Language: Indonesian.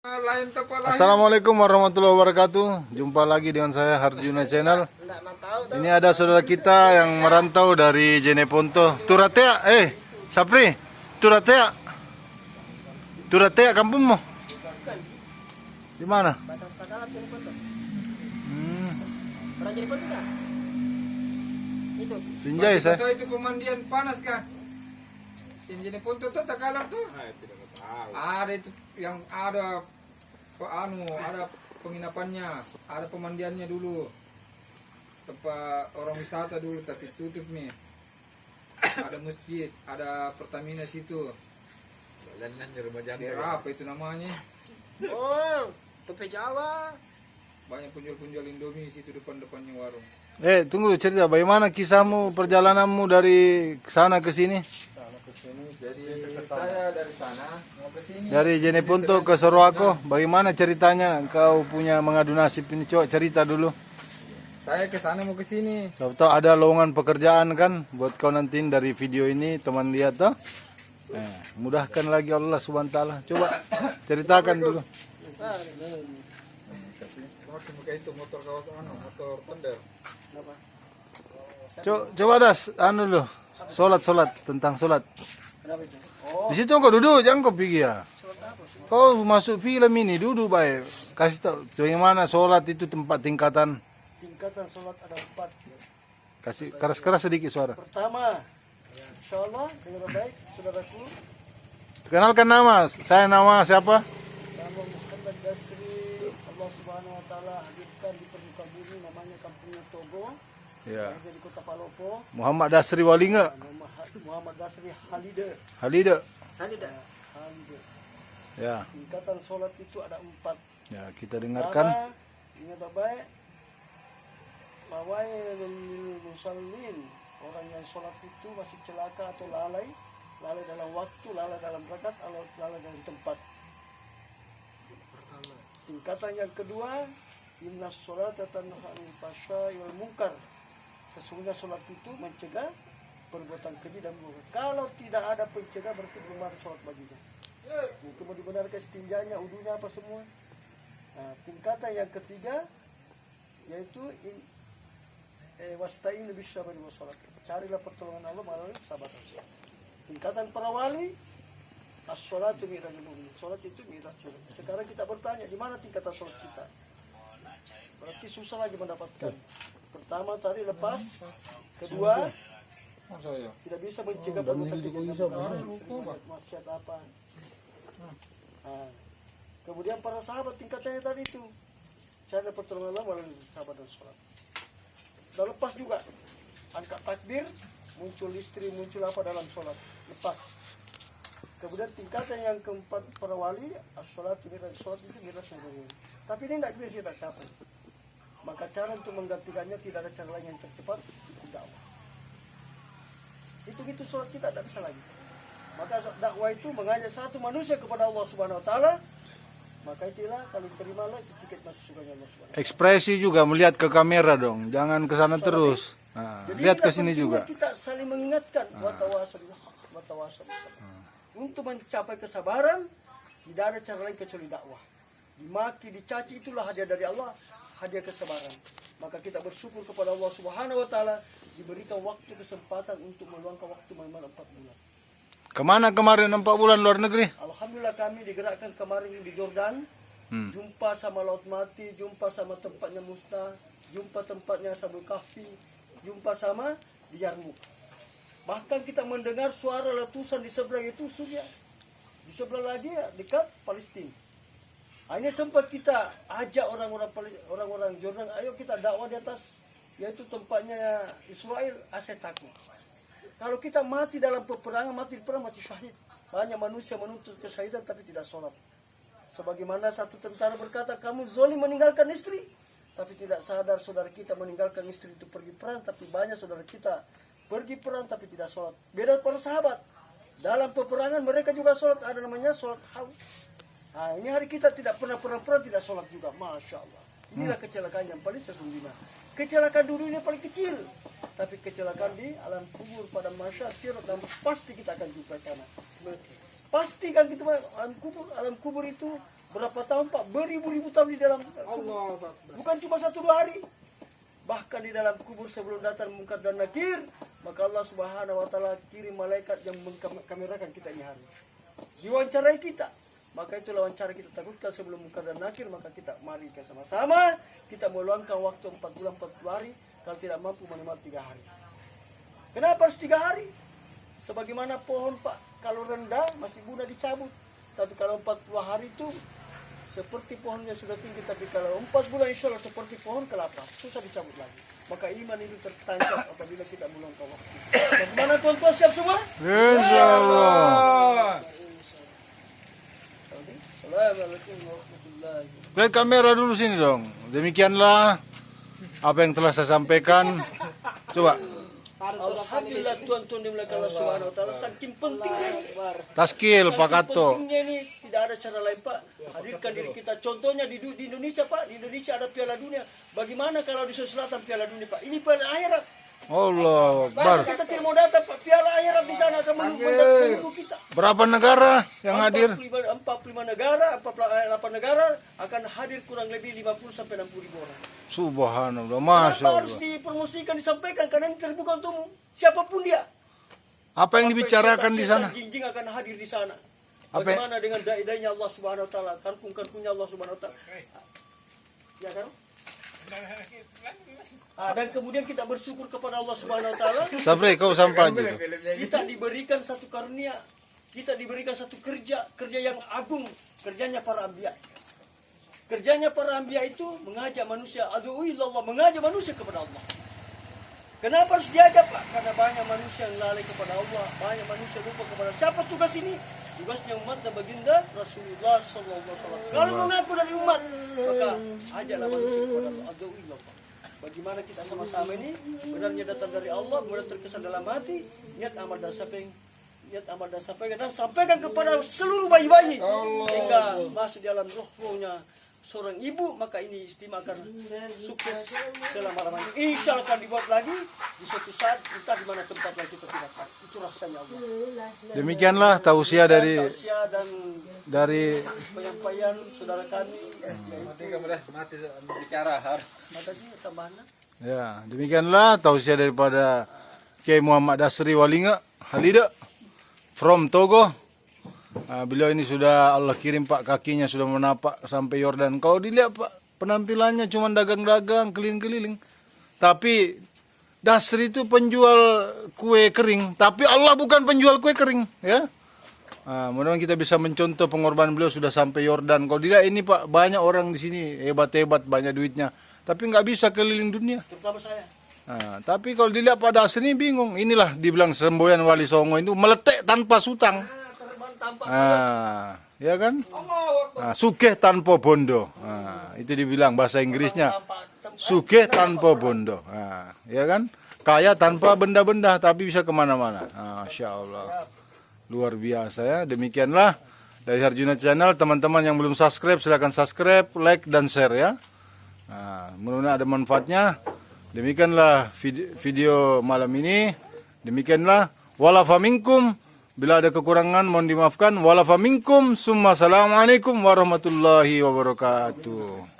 Assalamualaikum warahmatullahi wabarakatuh. Jumpa lagi dengan saya Harjuna Channel. Ini ada saudara kita yang merantau dari Jeneponto. Turatea, Sapri, Turatea. Turatea kampungmu? Di mana? Sinjai saya. Itu pemandian panas kah? Jeneponto tuh Takalar tuh. Ada itu yang ada ada penginapannya, ada pemandiannya dulu, tempat orang wisata dulu, tapi tutup nih. Ada masjid, ada Pertamina situ. Jalanan di rumah janda. Daerah apa itu namanya? Oh, Tope Jawa. Banyak penjual-penjual Indomie situ depan-depannya warung. Tunggu dulu, cerita bagaimana kisahmu, perjalananmu dari sana ke sini? Jadi saya dari sana mau ke sini. Dari Jeneponto ke Sorowako, bagaimana ceritanya? Kau punya mengadu nasib ini, coba cerita dulu. Saya ke sana mau ke sini. Siapa tahu ada lowongan pekerjaan kan buat kau nantiin dari video ini, teman lihat toh. Mudahkan lagi Allah Subhanahu wa taala. Coba ceritakan dulu. Itu motor kawas motor tender. Coba das dulu. Solat tentang solat. Kenapa itu? Di situ kau duduk, jangan kau pergi ya. Kau masuk film ini duduk baik. Kasih tahu bagaimana solat itu tempat tingkatan. Tingkatan sholat ada 4. Kasih keras-keras sedikit suara. Pertama, insyaallah dengan baik saudaraku. Kenalkan nama. Saya nama siapa? Nama Muhammad Dasri. Allah Subhanahu wa taala hadirkan di permukaan bumi, namanya kampungnya Togo. Ya. Ada di Kota Palopo. Muhammad Dasri Walinga. Nama Muhammad Dasri Halide. Halida. Halide. Ya. Tingkatan sholat itu ada 4. Ya, kita dengarkan. Pertama, ingat baik. Lawailul musallin, orang yang sholat itu masih celaka atau lalai dalam waktu, lalai dalam rakaat, lalai dalam tempat. Tingkatan yang kedua, inna sholata tanha 'anil fahsya'i wal munkar. Sesungguhnya sholat itu mencegah perbuatan keji dan buruk. Kalau tidak ada pencegah berarti belum ada sholat baginya. Mungkin mau dibenarkan istinjanya, udunya apa semua. Nah, tingkatan yang ketiga yaitu wasta'in bisyabri wassalat. Carilah pertolongan Allah melalui sabar dan salat. Tingkatan para wali, as-sholatu mi'rajul mu'min. Salat itu mi'raj. Sekarang kita bertanya, di mana tingkatan salat kita? Berarti susah lagi mendapatkan. Pertama tadi lepas, kedua tidak bisa mencegah perbuatan maksiat apa. Nah, kemudian para sahabat tingkatannya tadi itu cari pertolongan Allah melalui sabar dan salat. Dan lepas juga angkat takbir, muncul istri, muncul apa dalam sholat, lepas. Kemudian tingkatan yang keempat para wali, as-sholat ini dari sholat itu miras yang berdiri. Tapi ini tidak bisa kita capai. Maka cara untuk menggantikannya tidak ada cara lain yang tercepat, itu dakwah. Itu sholat kita tidak bisa lagi. Maka dakwah itu mengajak satu manusia kepada Allah Subhanahu Wa Taala. Maka itulah kalau terimalah itu tiket masuk surganya Allah Subhanahu. Ekspresi juga melihat ke kamera dong, jangan ke sana terus. Nah, lihat ke sini juga. Kita saling mengingatkan untuk mencapai kesabaran tidak ada cara lain kecuali dakwah. Dimaki, dicaci itulah hadiah dari Allah, hadiah kesabaran. Maka kita bersyukur kepada Allah Subhanahu Wa Taala diberikan waktu kesempatan untuk meluangkan waktu minimal 4 bulan. Kemana kemarin 4 bulan luar negeri? Alhamdulillah kami digerakkan kemarin di Jordan. Jumpa sama Laut Mati, jumpa sama tempatnya Musta, jumpa tempatnya Sabul Kahfi, jumpa sama di Yarmuk. Bahkan kita mendengar suara letusan di seberang itu Suriah. Di sebelah lagi ya, dekat Palestina. Ini sempat kita ajak orang-orang Jordan, ayo kita dakwah di atas, yaitu tempatnya Israel, saya takut. Kalau kita mati dalam peperangan, mati di perang, mati syahid. Banyak manusia menuntut kesyahidan tapi tidak sholat. Sebagaimana satu tentara berkata, kamu zalim meninggalkan istri. Tapi tidak sadar saudara kita meninggalkan istri itu pergi perang. Tapi banyak saudara kita pergi perang tapi tidak sholat. Beda para sahabat. Dalam peperangan mereka juga sholat. Ada namanya sholat haud. Nah, ini hari kita tidak pernah perang tidak sholat juga. Masya Allah. Inilah kecelakaan yang paling sesungguhnya. Kecelakaan dunia paling kecil, tapi kecelakaan di alam kubur pada masyarakat dan pasti kita akan jumpa sana. Pasti kan kita alam kubur itu berapa tahun Pak? Beribu-ribu tahun di dalam kubur. Bukan cuma 1-2 hari. Bahkan di dalam kubur sebelum datang Munkar dan Nakir, maka Allah Subhanahu wa taala kirim malaikat yang mengkamerakan kita ini hari. Diwawancarai kita. Maka itulah wawancara kita takutkan sebelum Munkar dan Nakir, maka kita mari sama-sama kita meluangkan waktu 4 bulan 40 hari, kalau tidak mampu minimal 3 hari. Kenapa harus 3 hari? Sebagaimana pohon Pak, kalau rendah masih mudah dicabut. Tapi kalau 40 hari itu seperti pohonnya sudah tinggi, tapi kalau 4 bulan insya Allah seperti pohon kelapa, susah dicabut lagi. Maka iman itu tertancap apabila kita meluangkan waktu. Bagaimana tuan-tuan, siap semua? Insyaallah. Assalamualaikum warahmatullahi wabarakatuh. Lihat kamera dulu sini dong. Demikianlah apa yang telah saya sampaikan. Coba Alhamdulillah tuan-tuan dimulakan Allah Subhanahu wa taala, saking pentingnya ini. taskil Pak Saking Kato. pentingnya ini, tidak ada cara lain Pak. Hadirkan diri kita. Contohnya di Indonesia Pak, di Indonesia ada Piala Dunia. Bagaimana kalau di Sulawesi Selatan Piala Dunia Pak? Ini Piala akhirat. Allah Masa Akbar. kita tidak mau datang Pak? Piala akhirat di sana akan menunggu kita. Berapa negara yang hadir? 45 negara, 48 negara akan hadir kurang lebih 50 sampai 60 ribu orang. Subhanallah, Masya Kenapa harus Allah. dipromosikan, disampaikan? Karena ini terbuka untuk umum. Siapapun dia. Apa yang dibicarakan di sana? Jinjing akan hadir di sana. Apa- Bagaimana dengan dai-dainya Allah Subhanahu wa taala, kangkung-kangkungnya Allah Subhanahu wa taala. Ya kan? Dan kemudian kita bersyukur kepada Allah Subhanahu wa taala, Sapri, kau sampah aja. tuh. kita diberikan satu karunia, kita diberikan satu kerja yang agung, kerjanya para anbiya. Kerjanya para anbiya itu mengajak manusia, ad'u ilallah, mengajak manusia kepada Allah. Kenapa harus diajak Pak? Karena banyak manusia yang lalai kepada Allah, banyak manusia lupa kepada Allah. Siapa tugas ini? Tugasnya umat dan baginda Rasulullah sallallahu alaihi wasallam. Kalau mengaku dari umat, maka ajaklah manusia kepada Allah, ad'u ilallah. Bagaimana kita sama-sama ini benarnya datang dari Allah, benar terkesan dalam hati, niat amal dan sampaikan dan sampaikan kepada seluruh bayi-bayi sehingga masuk di dalam rohnya seorang ibu, maka ini istimewa akan sukses selama-lamanya. Insya Allah akan dibuat lagi di suatu saat, entah di mana tempat yang kita tidak tahu. Itu rasanya Allah. Demikianlah tausiah Tausiah dan dari penyampaian saudara kami. Mati bicara harus. Maka sih tambahannya. ya, demikianlah tausiah daripada Kiai Muhammad Dasri Walinga Halida from Togo. Beliau ini sudah Allah kirim Pak, kakinya sudah menapak sampai Yordan. Kalau dilihat Pak, penampilannya cuma dagang-dagang, keliling-keliling. Tapi Dasri itu penjual kue kering, tapi Allah bukan penjual kue kering, ya. Mudah-mudahan kita bisa mencontoh pengorbanan beliau sudah sampai Yordan. Kalau dilihat ini Pak, banyak orang di sini hebat-hebat, banyak duitnya, tapi nggak bisa keliling dunia. Terutama saya. Tapi kalau dilihat Pak Dasri ini bingung. Inilah dibilang semboyan Wali Songo itu meletek tanpa sutang. Ya kan? Sugih tanpa bondo. Itu dibilang bahasa Inggrisnya. Sugih tanpa bondo. Ya kan? Kaya tanpa benda-benda tapi bisa kemana-mana. Masya Allah. Luar biasa ya. Demikianlah dari Harjuna Channel. Teman-teman yang belum subscribe silahkan subscribe, like dan share ya. Mudah-mudahan ada manfaatnya. Demikianlah video malam ini. Demikianlah. Walafaminkum. Bila ada kekurangan mohon dimaafkan. Walafaminkum. Summa assalamualaikum warahmatullahi wabarakatuh.